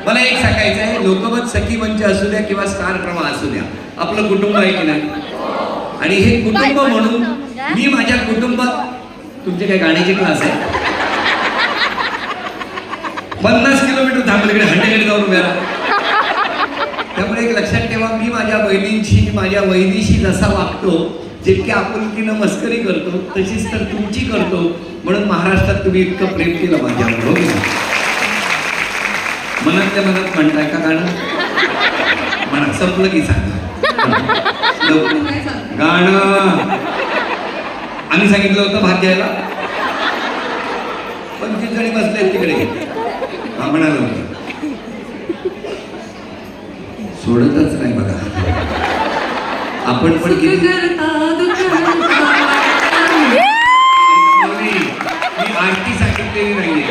मला एक सांगायचं आहे, लोकमत सखी मंच असू द्या किंवा स्टार प्रवाह असू द्या, आपलं कुटुंब आहे की नाही. आणि हे कुटुंब म्हणून मी माझ्या कुटुंबात, तुमचे काय गाण्याचे क्लास आहे, 50 किलोमीटर थांबल्याकडे हंडेकडे जाऊन उभ्या राहा. त्यामुळे एक लक्षात ठेवा, मी माझ्या बहिणींशी, माझ्या वहिनीशी जसा वागतो, जितक्या आपुलकीनं मस्करी करतो, तशीच तर तुमची करतो. म्हणून महाराष्ट्रात तुम्ही इतकं प्रेम केलं माझ्यावर, हो की मनातल्या मनात म्हणताय का गाणं? म्हणा, संपलं की सांगा गाणं. आम्ही सांगितलं होतं भाग घ्यायला, 25 जणी बसले तिकडे. हा म्हणाला होता, सोडतच नाही बघा. आपण पण किती मी आरती सांगितलेली नाहीये.